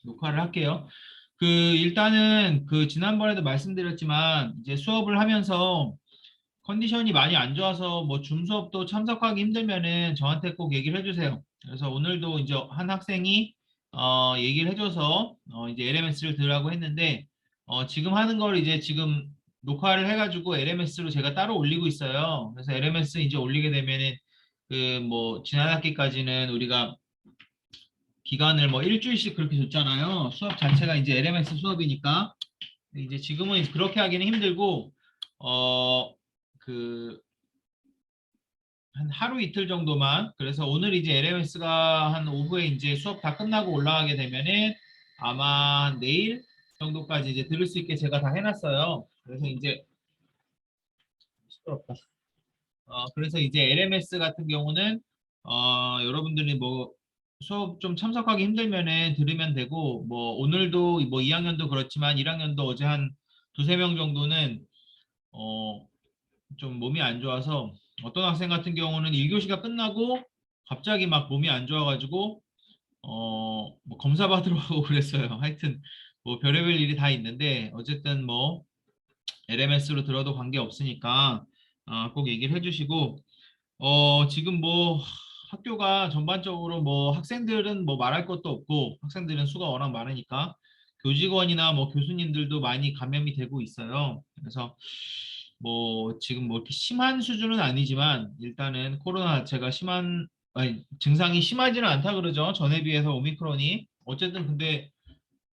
녹화를 할게요. 일단은 지난번에도 말씀드렸지만 이제 수업을 하면서 컨디션이 많이 안 좋아서 뭐 줌 수업도 참석하기 힘들면은 저한테 꼭 얘기를 해주세요. 그래서 오늘도 이제 한 학생이 얘기를 해줘서 이제 LMS를 들으라고 했는데 지금 하는 걸 이제 지금 녹화를 해가지고 LMS로 제가 따로 올리고 있어요. 그래서 LMS 이제 올리게 되면은 뭐 지난 학기까지는 우리가 기간을 뭐 일주일씩 그렇게 줬잖아요. 수업 자체가 이제 LMS 수업이니까. 이제 지금은 그렇게 하기는 힘들고, 그, 한 하루 이틀 정도만. 그래서 오늘 이제 LMS가 한 오후에 이제 수업 다 끝나고 올라가게 되면은 아마 내일 정도까지 이제 들을 수 있게 제가 다 해놨어요. 그래서 이제, 시끄럽다. 그래서 이제 LMS 같은 경우는 여러분들이 뭐 수업 좀 참석하기 힘들면은 들으면 되고 뭐 오늘도 뭐 2학년도 그렇지만 1학년도 어제 한 두세 명 정도는 어, 좀 몸이 안 좋아서 어떤 학생 같은 경우는 1교시가 끝나고 갑자기 막 몸이 안 좋아가지고 뭐 검사 받으러 가고 그랬어요. 하여튼 뭐 별의별 일이 다 있는데 어쨌든 뭐 LMS로 들어도 관계 없으니까 꼭 얘기를 해주시고 지금 뭐 학교가 전반적으로 뭐 학생들은 뭐 말할 것도 없고 학생들은 수가 워낙 많으니까 교직원이나 뭐 교수님들도 많이 감염이 되고 있어요. 그래서 뭐 지금 뭐 이렇게 심한 수준은 아니지만 일단은 코로나 자체가 아니, 증상이 심하지는 않다 그러죠. 전에 비해서 오미크론이. 어쨌든 근데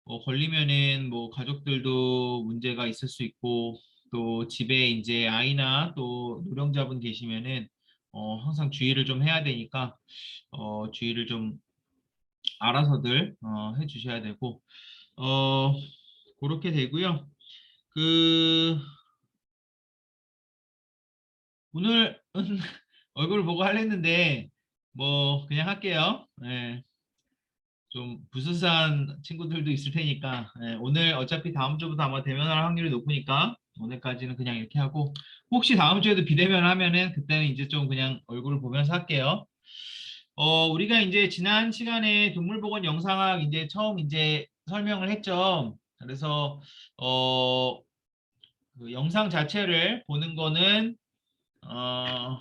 뭐 걸리면은 뭐 가족들도 문제가 있을 수 있고 또 집에 이제 아이나 또 노령자분 계시면은 항상 주의를 좀 해야 되니까 주의를 좀 알아서들 해 주셔야 되고 어 그렇게 되고요. 그 오늘 얼굴 보고 하려는데 뭐 그냥 할게요. 예. 좀 부스스한 친구들도 있을 테니까 오늘 어차피 다음 주부터 아마 대면할 확률이 높으니까 오늘까지는 그냥 이렇게 하고 혹시 다음 주에도 비대면 하면은 그때는 이제 좀 그냥 얼굴을 보면서 할게요. 우리가 이제 지난 시간에 동물보건 영상학 이제 처음 이제 설명을 했죠. 그래서 그 영상 자체를 보는 거는 어,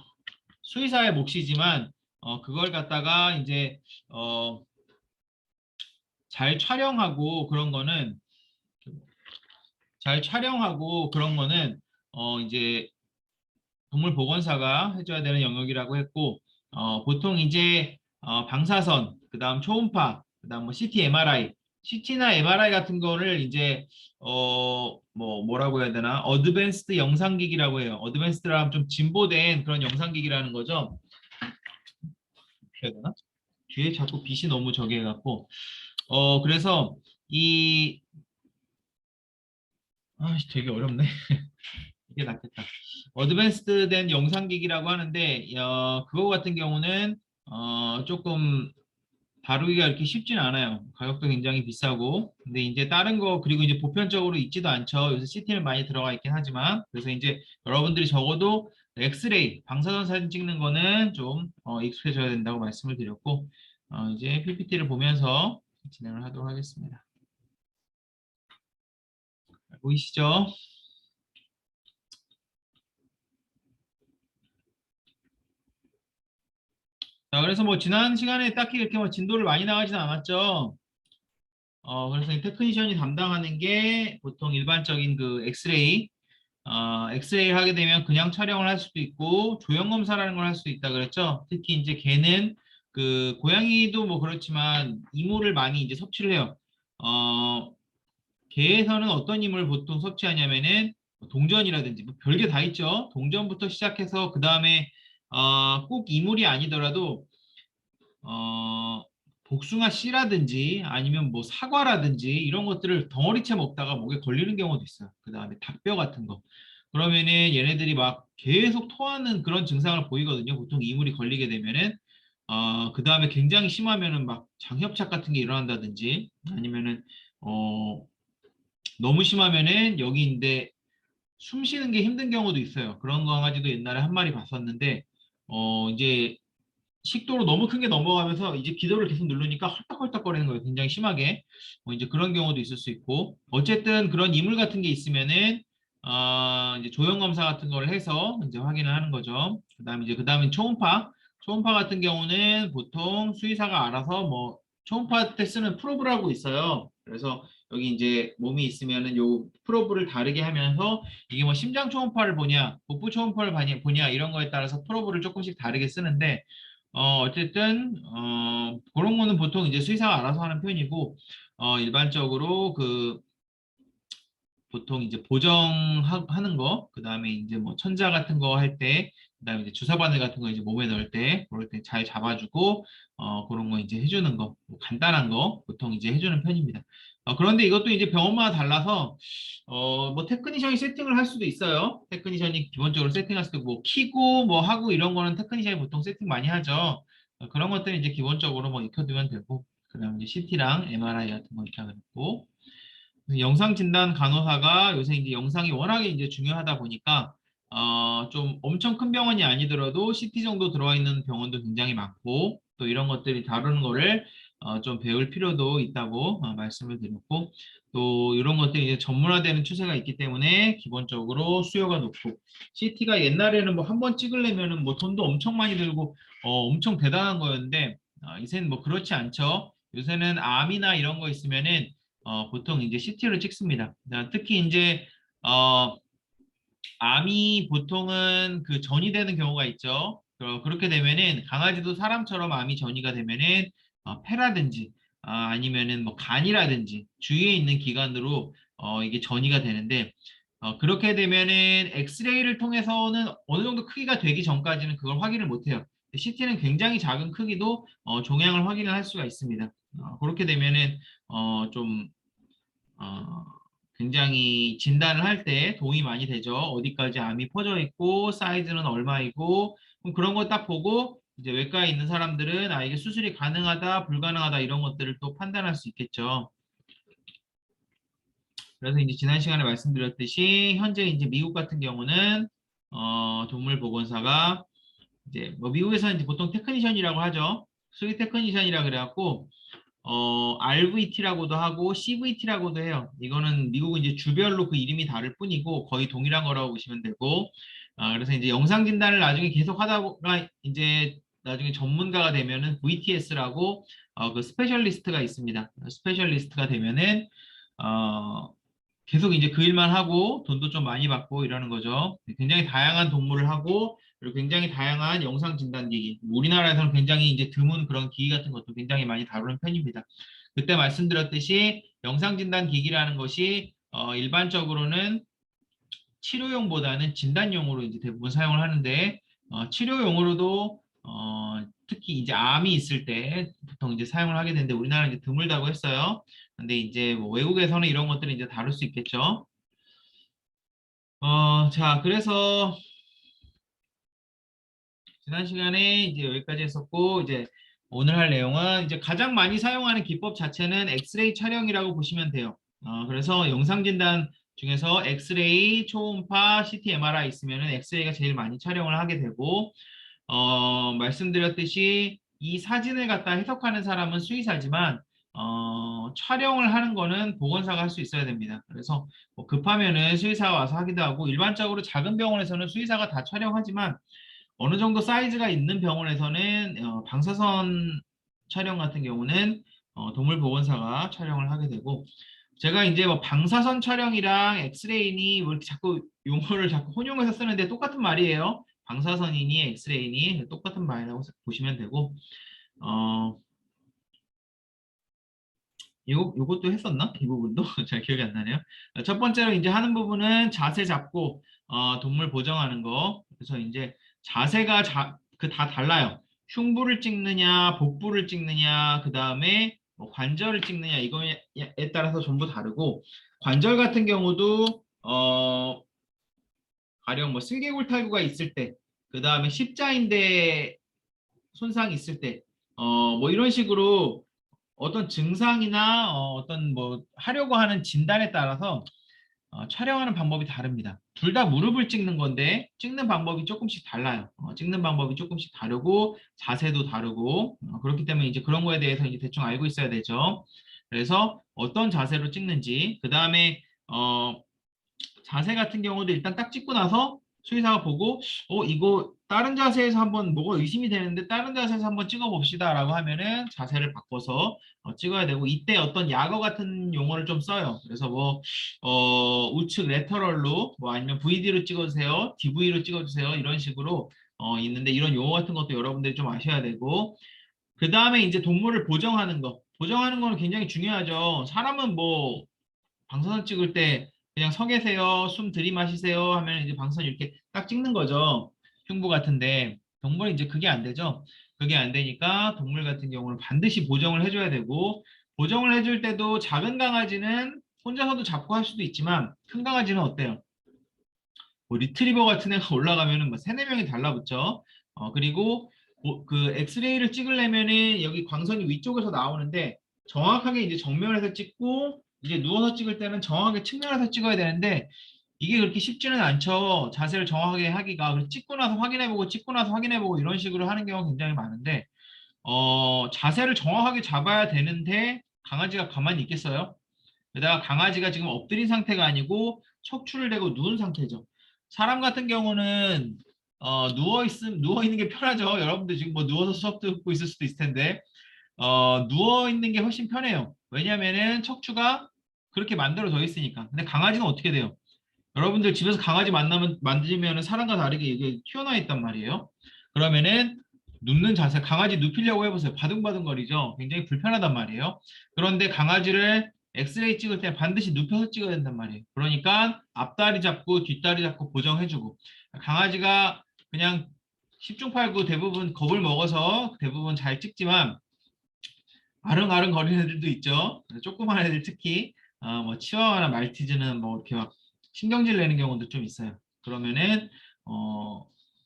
수의사의 몫이지만 그걸 갖다가 이제 어, 잘 촬영하고 그런 거는 이제 동물보건사가 해줘야 되는 영역이라고 했고 보통 이제 방사선, 그다음 초음파, 그다음 뭐 CT, MRI, CT나 MRI 같은 거를 이제 뭐 뭐라고 해야 되나 어드밴스드 영상기기라고 해요. 어드밴스드라면 좀 진보된 그런 영상기기라는 거죠. 어떻게 해야 되나? 뒤에 자꾸 빛이 너무 저기 해갖고 그래서 이 되게 어렵네. 이게 낫겠다. 어드밴스드 된 영상기기라고 하는데, 그거 같은 경우는, 조금 다루기가 이렇게 쉽진 않아요. 가격도 굉장히 비싸고. 근데 이제 다른 거, 그리고 이제 보편적으로 있지도 않죠. 요새 CT는 많이 들어가 있긴 하지만. 그래서 이제 여러분들이 적어도 엑스레이, 방사선 사진 찍는 거는 좀, 익숙해져야 된다고 말씀을 드렸고, 이제 PPT를 보면서 진행을 하도록 하겠습니다. 보이시죠? 자, 그래서 뭐 지난 시간에 딱히 이렇게 뭐 진도를 많이 나가지는 않았죠. 그래서 이 테크니션이 담당하는 게 보통 일반적인 그 엑스레이, 엑스레이를 하게 되면 그냥 촬영을 할 수도 있고 조형 검사라는 걸 할 수도 있다 그랬죠. 특히 이제 개는 그 고양이도 뭐 그렇지만 이물을 많이 이제 섭취를 해요. 개에서는 어떤 이물을 보통 섭취하냐면은 뭐 동전이라든지 뭐 별게 다 있죠. 동전부터 시작해서 그 다음에 꼭 이물이 아니더라도 어, 복숭아 씨라든지 아니면 뭐 사과라든지 이런 것들을 덩어리째 먹다가 목에 걸리는 경우도 있어요. 그 다음에 닭뼈 같은 거. 그러면은 얘네들이 막 계속 토하는 그런 증상을 보이거든요. 보통 이물이 걸리게 되면은. 그 다음에 굉장히 심하면은 막 장협착 같은 게 일어난다든지 아니면은, 너무 심하면은 여기인데 숨 쉬는 게 힘든 경우도 있어요. 그런 강아지도 옛날에 한 마리 봤었는데, 이제 식도로 너무 큰 게 넘어가면서 이제 기도를 계속 누르니까 헐떡헐떡거리는 거예요. 굉장히 심하게. 뭐 이제 그런 경우도 있을 수 있고. 어쨌든 그런 이물 같은 게 있으면은, 이제 조형 검사 같은 걸 해서 이제 확인을 하는 거죠. 그다음에 초음파. 초음파 같은 경우는 보통 수의사가 알아서 뭐 초음파 때 쓰는 프로브라고 있어요. 그래서 여기 이제 몸이 있으면은 요 프로브를 다르게 하면서 이게 뭐 심장 초음파를 보냐, 복부 초음파를 보냐 이런 거에 따라서 프로브를 조금씩 다르게 쓰는데 어쨌든, 그런 거는 보통 이제 수의사가 알아서 하는 편이고, 일반적으로 보통 이제 보정하는 거, 그 다음에 이제 뭐 천자 같은 거 할 때, 그 다음에 이제 주사 바늘 같은 거 이제 몸에 넣을 때, 그럴 때 잘 잡아주고, 그런 거 이제 해주는 거, 뭐 간단한 거 보통 이제 해주는 편입니다. 그런데 이것도 이제 병원마다 달라서, 뭐 테크니션이 세팅을 할 수도 있어요. 테크니션이 기본적으로 세팅할 수도 있고, 뭐 키고 뭐 하고 이런 거는 테크니션이 보통 세팅 많이 하죠. 그런 것들은 이제 기본적으로 뭐 익혀두면 되고, 그다음 이제 CT랑 MRI 같은 거 익혀놓고, 영상 진단 간호사가 요새 이제 영상이 워낙에 이제 중요하다 보니까 좀 엄청 큰 병원이 아니더라도 CT 정도 들어와 있는 병원도 굉장히 많고 또 이런 것들이 다루는 거를 좀 배울 필요도 있다고 말씀을 드렸고 또 이런 것들이 이제 전문화되는 추세가 있기 때문에 기본적으로 수요가 높고 CT가 옛날에는 뭐 한 번 찍으려면은 뭐 돈도 엄청 많이 들고 엄청 대단한 거였는데 이제는 뭐 그렇지 않죠. 요새는 암이나 이런 거 있으면은 보통 이제 CT로 찍습니다. 특히 이제 어, 암이 보통은 그 전이 되는 경우가 있죠. 그렇게 되면은 강아지도 사람처럼 암이 전이가 되면은 폐라든지 아니면은 뭐 간이라든지 주위에 있는 기관으로 이게 전이가 되는데 그렇게 되면은 엑스레이를 통해서는 어느 정도 크기가 되기 전까지는 그걸 확인을 못 해요. CT는 굉장히 작은 크기도 종양을 확인을 할 수가 있습니다. 그렇게 되면은 좀 어, 굉장히 진단을 할 때 도움이 많이 되죠. 어디까지 암이 퍼져 있고 사이즈는 얼마이고 그럼 그런 거 딱 보고 이제 외과에 있는 사람들은 이게 수술이 가능하다, 불가능하다 이런 것들을 또 판단할 수 있겠죠. 그래서 이제 지난 시간에 말씀드렸듯이 현재 이제 미국 같은 경우는 동물보건사가 이제 뭐 미국에서는 이제 보통 테크니션이라고 하죠. 수의 테크니션이라 그래갖고 RVT라고도 하고 CVT라고도 해요. 이거는 미국은 이제 주별로 그 이름이 다를 뿐이고 거의 동일한 거라고 보시면 되고, 그래서 이제 영상 진단을 나중에 계속 하다 보면 이제 나중에 전문가가 되면은 VTS라고 그 스페셜리스트가 있습니다. 스페셜리스트가 되면은 어, 계속 이제 그 일만 하고 돈도 좀 많이 받고 이러는 거죠. 굉장히 다양한 동물을 하고 그리고 굉장히 다양한 영상 진단 기기. 우리나라에서는 굉장히 이제 드문 그런 기기 같은 것도 굉장히 많이 다루는 편입니다. 그때 말씀드렸듯이 영상 진단 기기라는 것이 일반적으로는 치료용보다는 진단용으로 이제 대부분 사용을 하는데 치료용으로도 특히 이제 암이 있을 때 보통 이제 사용을 하게 되는데 우리나라는 이제 드물다고 했어요. 근데 이제 뭐 외국에서는 이런 것들을 이제 다룰 수 있겠죠. 자, 그래서 지난 시간에 이제 여기까지 했었고 이제 오늘 할 내용은 이제 가장 많이 사용하는 기법 자체는 엑스레이 촬영이라고 보시면 돼요. 그래서 영상 진단 중에서 엑스레이, 초음파, CT, MRI 있으면은 엑스레이가 제일 많이 촬영을 하게 되고 말씀드렸듯이 이 사진을 갖다 해석하는 사람은 수의사지만 촬영을 하는 거는 보건사가 할 수 있어야 됩니다. 그래서 뭐 급하면은 수의사가 와서 하기도 하고 일반적으로 작은 병원에서는 수의사가 다 촬영하지만 어느 정도 사이즈가 있는 병원에서는 방사선 촬영 같은 경우는 동물보건사가 촬영을 하게 되고 제가 이제 뭐 방사선 촬영이랑 엑스레이니 뭐 이렇게 자꾸 용어를 자꾸 혼용해서 쓰는데 똑같은 말이에요. 방사선이니 엑스레이니 똑같은 말이라고 보시면 되고 어 요것도 했었나? 이 부분도 잘 기억이 안 나네요. 첫 번째로 이제 하는 부분은 자세 잡고 동물 보정하는 거. 그래서 이제 자세가 그 다 달라요. 흉부를 찍느냐, 복부를 찍느냐, 그 다음에 뭐 관절을 찍느냐 이거에 따라서 전부 다르고 관절 같은 경우도 가령 뭐 슬개골탈구가 있을 때, 그 다음에 십자인대 손상이 있을 때, 뭐 이런 식으로 어떤 증상이나 어떤 뭐 하려고 하는 진단에 따라서 촬영하는 방법이 다릅니다. 둘 다 무릎을 찍는 건데 찍는 방법이 조금씩 달라요. 찍는 방법이 조금씩 다르고 자세도 다르고 그렇기 때문에 이제 그런 거에 대해서 이제 대충 알고 있어야 되죠. 그래서 어떤 자세로 찍는지 그 다음에 자세 같은 경우도 일단 딱 찍고 나서 수의사가 보고 이거 다른 자세에서 한번 뭐가 의심이 되는데 다른 자세에서 한번 찍어 봅시다 라고 하면은 자세를 바꿔서 찍어야 되고 이때 어떤 약어 같은 용어를 좀 써요. 그래서 뭐 우측 레터럴로 뭐 아니면 VD로 찍어주세요. DV로 찍어주세요. 이런 식으로 있는데 이런 용어 같은 것도 여러분들이 좀 아셔야 되고 그 다음에 이제 동물을 보정하는 거. 보정하는 거는 굉장히 중요하죠. 사람은 뭐 방사선 찍을 때 그냥 서 계세요, 숨 들이마시세요 하면 이제 방사선 이렇게 딱 찍는 거죠. 흉부 같은데 동물은 이제 그게 안 되죠. 그게 안 되니까 동물 같은 경우는 반드시 보정을 해줘야 되고 보정을 해줄 때도 작은 강아지는 혼자서도 잡고 할 수도 있지만 큰 강아지는 어때요? 뭐 리트리버 같은 애가 올라가면은 뭐 세네 명이 달라붙죠. 그리고 그 엑스레이를 찍으려면은 여기 광선이 위쪽에서 나오는데 정확하게 이제 정면에서 찍고 이제 누워서 찍을 때는 정확하게 측면에서 찍어야 되는데 이게 그렇게 쉽지는 않죠. 자세를 정확하게 하기가. 그래서 찍고 나서 확인해보고 찍고 나서 확인해보고 이런 식으로 하는 경우가 굉장히 많은데 자세를 정확하게 잡아야 되는데 강아지가 가만히 있겠어요? 게다가 강아지가 지금 엎드린 상태가 아니고 척추를 대고 누운 상태죠. 사람 같은 경우는 누워 있는 게 편하죠. 여러분들 지금 뭐 누워서 수업 듣고 있을 수도 있을 텐데 누워 있는 게 훨씬 편해요. 왜냐면은 척추가 그렇게 만들어져 있으니까. 근데 강아지는 어떻게 돼요? 여러분들 집에서 강아지 만지면은 사람과 다르게 이게 튀어나와 있단 말이에요. 그러면은 눕는 자세, 강아지 눕히려고 해보세요. 바둥바둥거리죠. 굉장히 불편하단 말이에요. 그런데 강아지를 엑스레이 찍을 때 반드시 눕혀서 찍어야 된단 말이에요. 그러니까 앞다리 잡고 뒷다리 잡고 고정해주고 강아지가 그냥 10중 8구 대부분 겁을 먹어서 대부분 잘 찍지만 아릉아릉 거리는 애들도 있죠. 조그만 애들 특히 뭐 치와와나 말티즈는 뭐 이렇게 막 신경질 내는 경우도 좀 있어요. 그러면은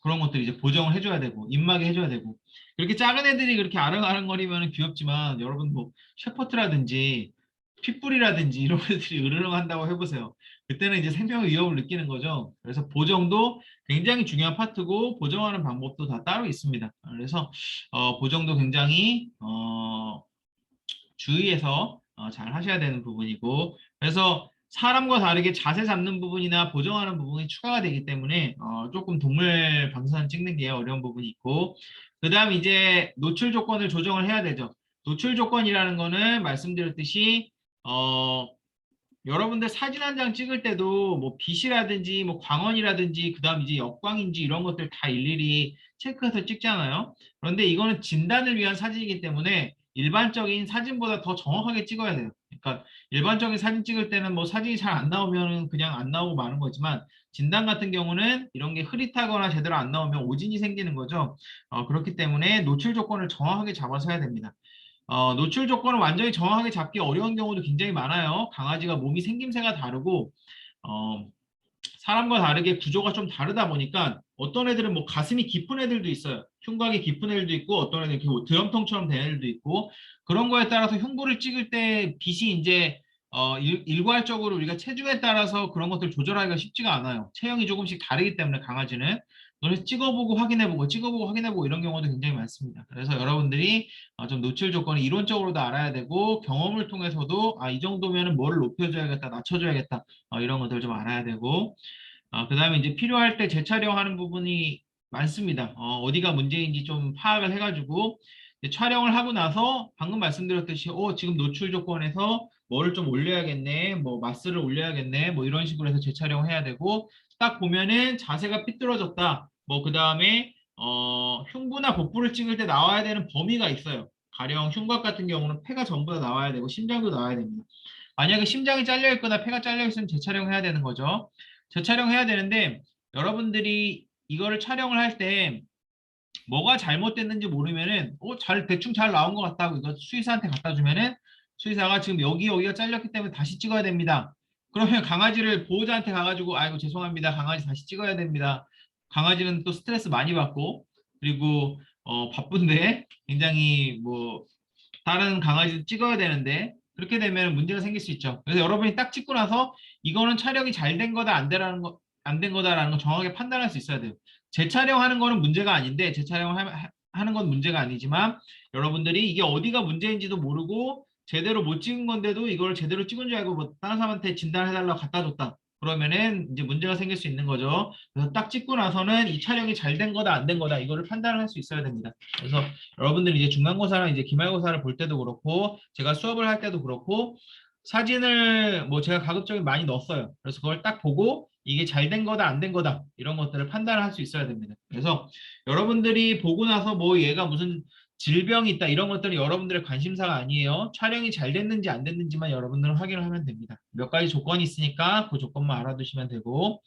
그런 것들 이제 보정을 해줘야 되고 입마개 해줘야 되고 그렇게 작은 애들이 그렇게 아릉아릉거리면 귀엽지만 여러분 뭐 셰퍼트라든지 핏불이라든지 이런 애들이 으르렁 한다고 해보세요. 그때는 이제 생명의 위협을 느끼는 거죠. 그래서 보정도 굉장히 중요한 파트고 보정하는 방법도 다 따로 있습니다. 그래서 보정도 굉장히 주의해서 잘 하셔야 되는 부분이고 그래서 사람과 다르게 자세 잡는 부분이나 보정하는 부분이 추가가 되기 때문에 조금 동물 방사선 찍는 게 어려운 부분이 있고 그 다음 이제 노출 조건을 조정을 해야 되죠. 노출 조건이라는 거는 말씀드렸듯이 여러분들 사진 한 장 찍을 때도 뭐 빛이라든지 뭐 광원이라든지 그다음 이제 역광인지 이런 것들 다 일일이 체크해서 찍잖아요. 그런데 이거는 진단을 위한 사진이기 때문에 일반적인 사진보다 더 정확하게 찍어야 돼요. 그러니까 일반적인 사진 찍을 때는 뭐 사진이 잘 안 나오면 그냥 안 나오고 마는 거지만 진단 같은 경우는 이런 게 흐릿하거나 제대로 안 나오면 오진이 생기는 거죠. 그렇기 때문에 노출 조건을 정확하게 잡아서 해야 됩니다. 노출 조건을 완전히 정확하게 잡기 어려운 경우도 굉장히 많아요. 강아지가 몸이 생김새가 다르고, 어, 사람과 다르게 구조가 좀 다르다 보니까 어떤 애들은 뭐 가슴이 깊은 애들도 있어요. 흉곽이 깊은 애들도 있고, 어떤 애들은 이렇게 뭐 드럼통처럼 된 애들도 있고, 그런 거에 따라서 흉부를 찍을 때 빛이 이제 일괄적으로 우리가 체중에 따라서 그런 것들 조절하기가 쉽지가 않아요. 체형이 조금씩 다르기 때문에 강아지는. 그래서 찍어보고 확인해보고 찍어보고 확인해보고 이런 경우도 굉장히 많습니다. 그래서 여러분들이 좀 노출 조건을 이론적으로도 알아야 되고 경험을 통해서도 이 정도면은 뭐를 높여줘야겠다, 낮춰줘야겠다 이런 것들 좀 알아야 되고 그다음에 이제 필요할 때 재촬영하는 부분이 많습니다. 어디가 문제인지 좀 파악을 해가지고 이제 촬영을 하고 나서 방금 말씀드렸듯이 지금 노출 조건에서 뭐를 좀 올려야겠네, 뭐 마스를 올려야겠네, 뭐 이런 식으로 해서 재촬영을 해야 되고 딱 보면은 자세가 삐뚤어졌다. 뭐 그다음에 흉부나 복부를 찍을 때 나와야 되는 범위가 있어요. 가령 흉곽 같은 경우는 폐가 전부 다 나와야 되고 심장도 나와야 됩니다. 만약에 심장이 잘려 있거나 폐가 잘려 있으면 재촬영해야 되는 거죠. 재촬영해야 되는데 여러분들이 이거를 촬영을 할 때 뭐가 잘못됐는지 모르면은 대충 잘 나온 것 같다고 이거 수의사한테 갖다 주면은 수의사가 지금 여기가 잘렸기 때문에 다시 찍어야 됩니다. 그러면 강아지를 보호자한테 가가지고 아이고 죄송합니다. 강아지 다시 찍어야 됩니다. 강아지는 또 스트레스 많이 받고 그리고 바쁜데 굉장히 뭐 다른 강아지도 찍어야 되는데 그렇게 되면 문제가 생길 수 있죠. 그래서 여러분이 딱 찍고 나서 이거는 촬영이 잘 된 거다, 안 된 거다라는 거 정확하게 판단할 수 있어야 돼요. 재촬영하는 거는 문제가 아닌데, 재촬영을 하는 건 문제가 아니지만, 여러분들이 이게 어디가 문제인지도 모르고, 제대로 못 찍은 건데도 이걸 제대로 찍은 줄 알고 뭐 다른 사람한테 진단해달라고 갖다 줬다. 그러면은 이제 문제가 생길 수 있는 거죠. 그래서 딱 찍고 나서는 이 촬영이 잘 된 거다, 안 된 거다, 이거를 판단을 할 수 있어야 됩니다. 그래서 여러분들이 이제 중간고사나 이제 기말고사를 볼 때도 그렇고, 제가 수업을 할 때도 그렇고, 사진을 뭐 제가 가급적이 많이 넣었어요. 그래서 그걸 딱 보고 이게 잘 된 거다, 안 된 거다, 이런 것들을 판단을 할 수 있어야 됩니다. 그래서 여러분들이 보고 나서 뭐 얘가 무슨 질병이 있다, 이런 것들은 여러분들의 관심사가 아니에요. 촬영이 잘 됐는지 안 됐는지만 여러분들은 확인을 하면 됩니다. 몇 가지 조건이 있으니까 그 조건만 알아두시면 되고,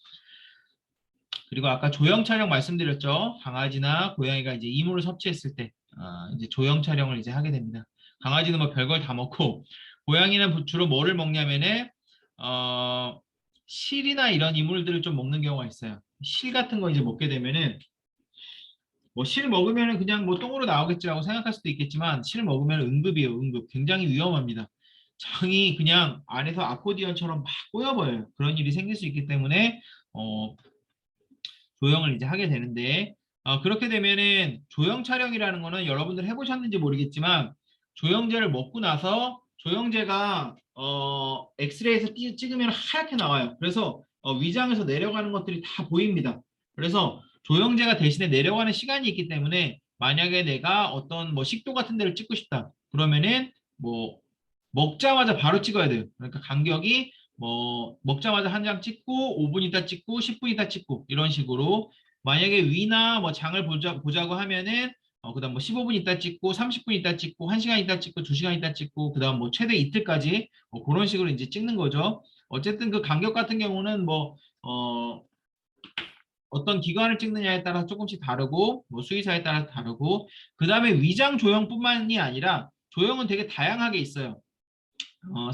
그리고 아까 조형 촬영 말씀드렸죠. 강아지나 고양이가 이제 이물을 섭취했을 때 이제 조형 촬영을 이제 하게 됩니다. 강아지는 뭐 별걸 다 먹고, 고양이는 주로 뭐를 먹냐면은 어, 실이나 이런 이물들을 좀 먹는 경우가 있어요. 실 같은 거 이제 먹게 되면은 뭐 실 먹으면은 그냥 뭐 똥으로 나오겠지라고 생각할 수도 있겠지만, 실 먹으면 응급이에요. 응급. 굉장히 위험합니다. 장이 그냥 안에서 아코디언처럼 막 꼬여버려요. 그런 일이 생길 수 있기 때문에 조형을 이제 하게 되는데, 그렇게 되면은 조형 촬영이라는 거는 여러분들 해보셨는지 모르겠지만, 조형제를 먹고 나서 조형제가 엑스레이에서 찍으면 하얗게 나와요. 그래서 위장에서 내려가는 것들이 다 보입니다. 그래서 조형제가 대신에 내려가는 시간이 있기 때문에, 만약에 내가 어떤 뭐 식도 같은 데를 찍고 싶다 그러면은 뭐 먹자마자 바로 찍어야 돼요. 그러니까 간격이 뭐 먹자마자 한 장 찍고 5분 있다 찍고 10분 있다 찍고 이런 식으로, 만약에 위나 뭐 장을 보자고 하면은 그다음 뭐 15분 있다 찍고 30분 있다 찍고 1시간 있다 찍고 2시간 있다 찍고 그다음 뭐 최대 이틀까지 그런 식으로 이제 찍는 거죠. 어쨌든 그 간격 같은 경우는 뭐 어떤 기관을 찍느냐에 따라 조금씩 다르고 뭐 수의사에 따라 다르고, 그다음에 위장 조형뿐만이 아니라 조형은 되게 다양하게 있어요.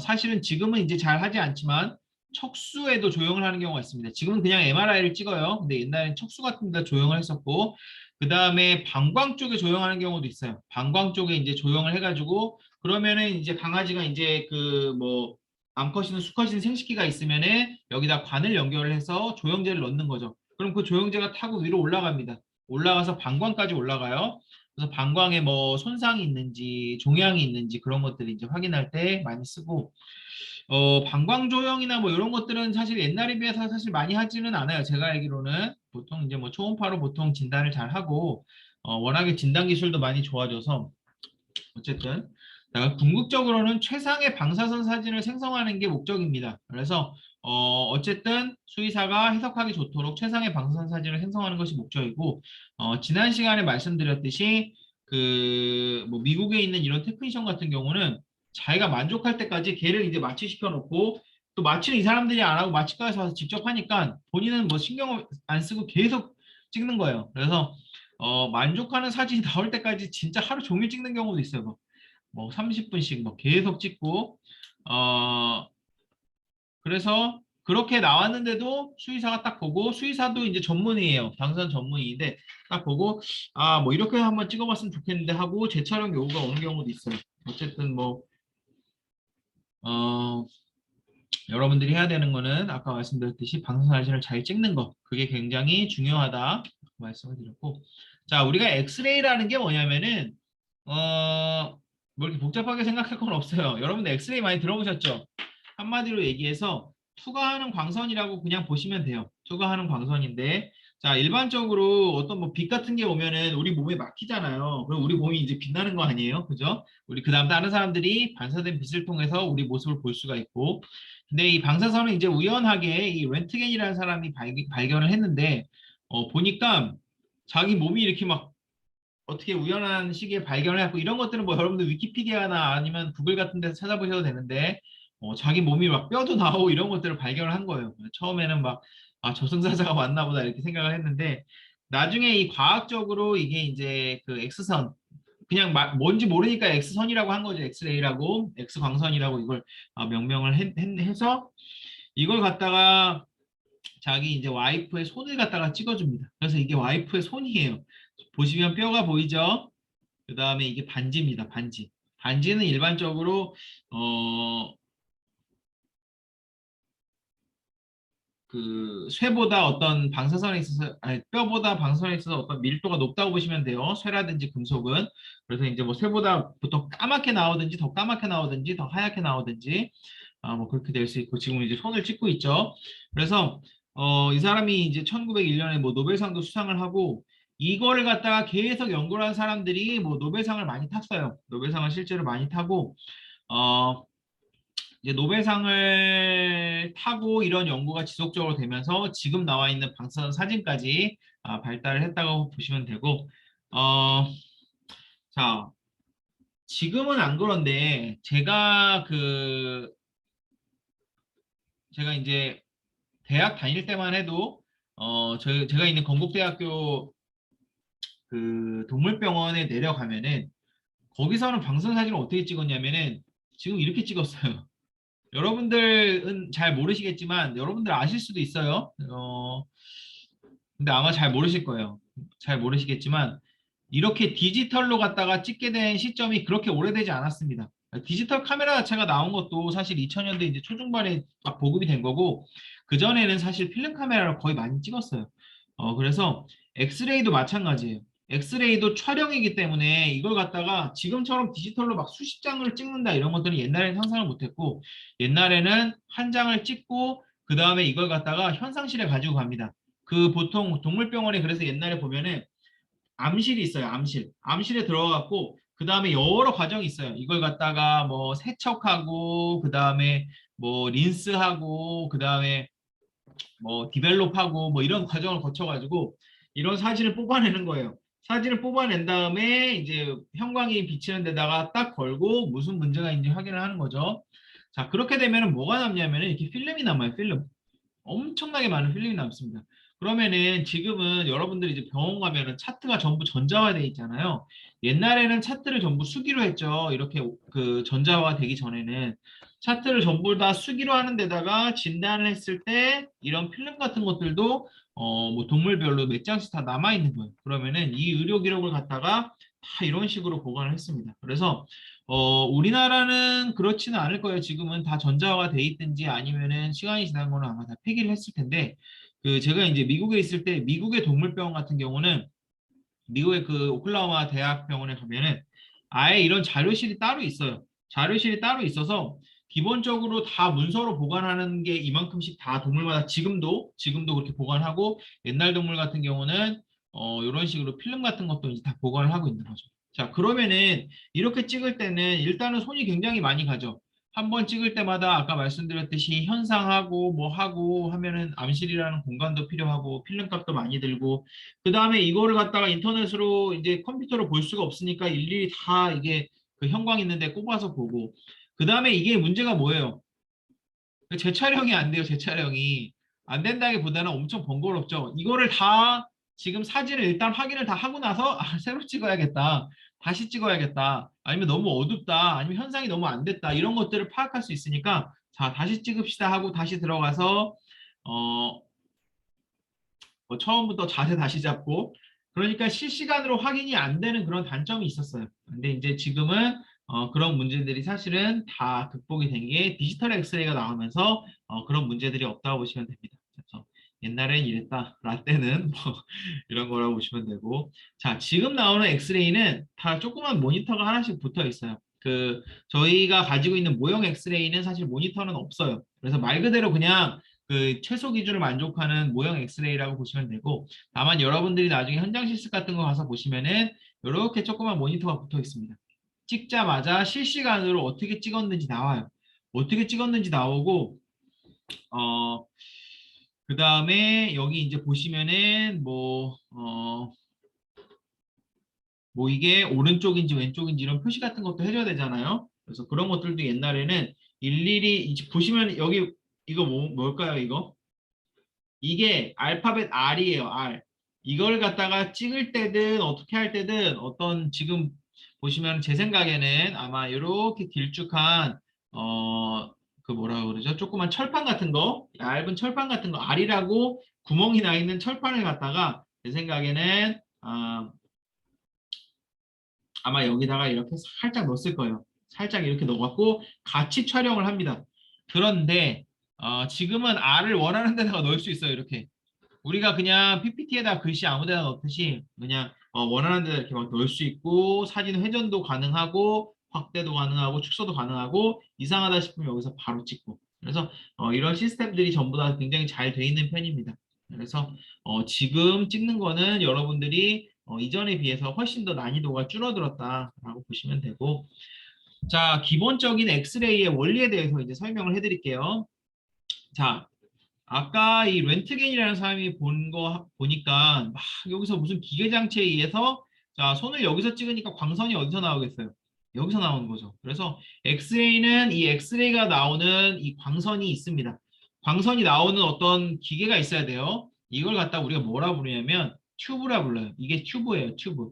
사실은 지금은 이제 잘 하지 않지만 척수에도 조형을 하는 경우가 있습니다. 지금은 그냥 MRI를 찍어요. 근데 옛날엔 척수 같은 데 조형을 했었고, 그 다음에 방광 쪽에 조형하는 경우도 있어요. 방광 쪽에 이제 조형을 해가지고, 그러면은 이제 강아지가 이제 그 뭐 암컷이든 수컷이든 생식기가 있으면은 여기다 관을 연결을 해서 조형제를 넣는 거죠. 그럼 그 조형제가 타고 위로 올라갑니다. 올라가서 방광까지 올라가요. 그래서 방광에 뭐 손상이 있는지 종양이 있는지 그런 것들을 이제 확인할 때 많이 쓰고, 방광 조형이나 뭐 이런 것들은 사실 옛날에 비해서 사실 많이 하지는 않아요. 제가 알기로는 보통 이제 뭐 초음파로 보통 진단을 잘 하고, 워낙에 진단 기술도 많이 좋아져서 어쨌든 궁극적으로는 최상의 방사선 사진을 생성하는 게 목적입니다. 그래서 어쨌든 수의사가 해석하기 좋도록 최상의 방사선 사진을 생성하는 것이 목적이고, 지난 시간에 말씀드렸듯이 그 뭐 미국에 있는 이런 테크니션 같은 경우는 자기가 만족할 때까지 걔를 이제 마취시켜 놓고, 또 마취는 이 사람들이 안 하고 마취과에서 와서 직접 하니까 본인은 뭐 신경을 안 쓰고 계속 찍는 거예요. 그래서 만족하는 사진이 나올 때까지 진짜 하루 종일 찍는 경우도 있어요. 뭐 30분씩 뭐 계속 찍고, 어 그래서 그렇게 나왔는데도 수의사가 딱 보고, 수의사도 이제 전문의예요. 방사선 전문의인데 딱 보고 뭐 이렇게 한번 찍어봤으면 좋겠는데 하고 재촬영 요구가 오는 경우도 있어요. 어쨌든 뭐 여러분들이 해야 되는 거는 아까 말씀드렸듯이 방사선 사진을 잘 찍는 거, 그게 굉장히 중요하다 말씀을 드렸고, 자, 우리가 엑스레이라는 게 뭐냐면은 뭐 이렇게 복잡하게 생각할 건 없어요. 여러분들 엑스레이 많이 들어보셨죠? 한마디로 얘기해서 투과하는 광선이라고 그냥 보시면 돼요. 투과하는 광선인데, 자, 일반적으로 어떤 뭐 빛 같은 게 오면은 우리 몸에 막히잖아요. 그럼 우리 몸이 이제 빛나는 거 아니에요? 그죠? 우리 그다음 다른 사람들이 반사된 빛을 통해서 우리 모습을 볼 수가 있고, 근데 이 방사선은 이제 우연하게 이 렌트겐이라는 사람이 발견을 했는데, 보니까 자기 몸이 이렇게 막 어떻게 우연한 시기에 발견을 했고, 이런 것들은 뭐 여러분들 위키피디아나 아니면 구글 같은 데서 찾아보셔도 되는데, 자기 몸이 막 뼈도 나오고 이런 것들을 발견을 한 거예요. 처음에는 막 저승사자가 왔나 보다 이렇게 생각을 했는데, 나중에 이 과학적으로 이게 이제 그 X선, 그냥 뭔지 모르니까 X선이라고 한 거죠. 엑스레이라고, X광선이라고 이걸 명명을 해서 이걸 갖다가 자기 이제 와이프의 손을 갖다가 찍어줍니다. 그래서 이게 와이프의 손이에요. 보시면 뼈가 보이죠? 그 다음에 이게 반지입니다. 반지. 반지는 일반적으로 그 쇠보다 어떤 방사선에 있어서 아니 뼈보다 방사선에 있어서 어떤 밀도가 높다고 보시면 돼요. 쇠라든지 금속은. 그래서 이제 뭐 쇠보다 보통 까맣게 나오든지 더 까맣게 나오든지 더 하얗게 나오든지 뭐 그렇게 될 수 있고 지금 이제 손을 찍고 있죠. 그래서 이 사람이 이제 1901년에 뭐 노벨상도 수상을 하고 이거를 갖다가 계속 연구를 한 사람들이 뭐 노벨상을 많이 탔어요. 노벨상을 실제로 많이 타고 어 이제 노벨상을 타고 이런 연구가 지속적으로 되면서 지금 나와 있는 방사선 사진까지 발달을 했다고 보시면 되고 어, 자 지금은 안 그런데 제가 이제 대학 다닐 때만 해도 제가 있는 건국대학교 그 동물병원에 내려가면은 거기서는 방사선 사진을 어떻게 찍었냐면은 지금 이렇게 찍었어요. 여러분들은 잘 모르시겠지만 여러분들 아실 수도 있어요. 근데 아마 잘 모르실 거예요. 잘 모르시겠지만 이렇게 디지털로 갖다가 찍게 된 시점이 그렇게 오래되지 않았습니다. 디지털 카메라 자체가 나온 것도 사실 2000년대 이제 초중반에 딱 보급이 된 거고 그전에는 사실 필름 카메라를 거의 많이 찍었어요. 그래서 엑스레이도 마찬가지예요. 엑스레이도 촬영이기 때문에 이걸 갖다가 지금처럼 디지털로 막 수십 장을 찍는다 이런 것들은 옛날에는 상상을 못했고 옛날에는 한 장을 찍고 그 다음에 이걸 갖다가 현상실에 가지고 갑니다. 그 보통 동물병원에 그래서 옛날에 보면은 암실이 있어요. 암실. 암실에 들어가갖고 그 다음에 여러 과정이 있어요. 이걸 갖다가 뭐 세척하고 그 다음에 뭐 린스하고 그 다음에 뭐 디벨롭하고 뭐 이런 과정을 거쳐가지고 이런 사진을 뽑아내는 거예요. 사진을 뽑아낸 다음에 이제 형광이 비치는 데다가 딱 걸고 무슨 문제가 있는지 확인을 하는 거죠. 자, 그렇게 되면은 뭐가 남냐면은 이렇게 필름이 남아요. 필름. 엄청나게 많은 필름이 남습니다. 그러면은 지금은 여러분들이 이제 병원 가면은 차트가 전부 전자화 돼 있잖아요. 옛날에는 차트를 전부 수기로 했죠. 이렇게 그 전자화가 되기 전에는 차트를 전부 다 수기로 하는 데다가 진단을 했을 때 이런 필름 같은 것들도 뭐 동물별로 몇 장씩 다 남아 있는 거예요. 그러면은 이 의료 기록을 갖다가 다 이런 식으로 보관을 했습니다. 그래서 우리나라는 그렇지는 않을 거예요. 지금은 다 전자화가 돼 있든지 아니면은 시간이 지난 거는 아마 다 폐기를 했을 텐데, 그 제가 이제 미국에 있을 때 미국의 동물병원 같은 경우는 미국의 그 오클라호마 대학병원에 가면은 아예 이런 자료실이 따로 있어요. 자료실이 따로 있어서 기본적으로 다 문서로 보관하는 게 이만큼씩 다 동물마다 지금도 그렇게 보관하고 옛날 동물 같은 경우는 이런 식으로 필름 같은 것도 이제 다 보관을 하고 있는 거죠. 자, 그러면은 이렇게 찍을 때는 일단은 손이 굉장히 많이 가죠. 한 번 찍을 때마다 아까 말씀드렸듯이 현상하고 뭐 하고 하면은 암실이라는 공간도 필요하고 필름 값도 많이 들고 그 다음에 이거를 갖다가 인터넷으로 이제 컴퓨터로 볼 수가 없으니까 일일이 다 이게 그 형광 있는데 꼽아서 보고 그 다음에 이게 문제가 뭐예요? 재촬영이 안 돼요. 재촬영이 안 된다기보다는 엄청 번거롭죠. 이거를 다 지금 사진을 일단 확인을 다 하고 나서 새로 찍어야겠다. 다시 찍어야겠다. 아니면 너무 어둡다. 아니면 현상이 너무 안 됐다. 이런 것들을 파악할 수 있으니까 자 다시 찍읍시다 하고 다시 들어가서 어, 뭐 처음부터 자세 다시 잡고 그러니까 실시간으로 확인이 안 되는 그런 단점이 있었어요. 근데 이제 지금은 그런 문제들이 사실은 다 극복이 된 게 디지털 엑스레이가 나오면서 그런 문제들이 없다고 보시면 됩니다. 그래서 옛날엔 이랬다, 라떼는 뭐 이런 거라고 보시면 되고 자 지금 나오는 엑스레이는 다 조그만 모니터가 하나씩 붙어 있어요. 그 저희가 가지고 있는 모형 엑스레이는 사실 모니터는 없어요. 그래서 말 그대로 그냥 그 최소 기준을 만족하는 모형 엑스레이라고 보시면 되고 다만 여러분들이 나중에 현장 실습 같은 거 가서 보시면은 이렇게 조그만 모니터가 붙어 있습니다. 찍자마자 실시간으로 어떻게 찍었는지 나와요. 어떻게 찍었는지 나오고 어 그다음에 여기 이제 보시면은 뭐 이게 오른쪽인지 왼쪽인지 이런 표시 같은 것도 해줘야 되잖아요. 그래서 그런 것들도 옛날에는 일일이 이제 보시면 여기 이거 뭘까요, 이거? 이게 알파벳 R이에요, R. 이걸 갖다가 찍을 때든 어떻게 할 때든 어떤 지금 보시면 제 생각에는 아마 이렇게 길쭉한 그 뭐라고 그러죠? 조그만 철판 같은 거, 얇은 철판 같은 거, R이라고 구멍이 나 있는 철판을 갖다가 제 생각에는 아마 여기다가 이렇게 살짝 넣었을 거예요. 살짝 이렇게 넣어갖고 같이 촬영을 합니다. 그런데 지금은 R을 원하는 데다가 넣을 수 있어요. 이렇게. 우리가 그냥 PPT에다 글씨 아무 데나 넣듯이 그냥 원하는 데다 이렇게 막 넣을 수 있고 사진 회전도 가능하고 확대도 가능하고 축소도 가능하고 이상하다 싶으면 여기서 바로 찍고 그래서 이런 시스템들이 전부 다 굉장히 잘 돼 있는 편입니다. 그래서 지금 찍는 거는 여러분들이 이전에 비해서 훨씬 더 난이도가 줄어들었다라고 보시면 되고 자, 기본적인 엑스레이의 원리에 대해서 이제 설명을 해드릴게요. 자, 아까 이 렌트겐이라는 사람이 본 거 보니까 막 여기서 무슨 기계 장치에 의해서 자, 손을 여기서 찍으니까 광선이 어디서 나오겠어요? 여기서 나오는 거죠. 그래서 엑스레이는 이 엑스레이가 나오는 이 광선이 있습니다. 광선이 나오는 어떤 기계가 있어야 돼요. 이걸 갖다 우리가 뭐라 부르냐면 튜브라 불러요. 이게 튜브예요, 튜브.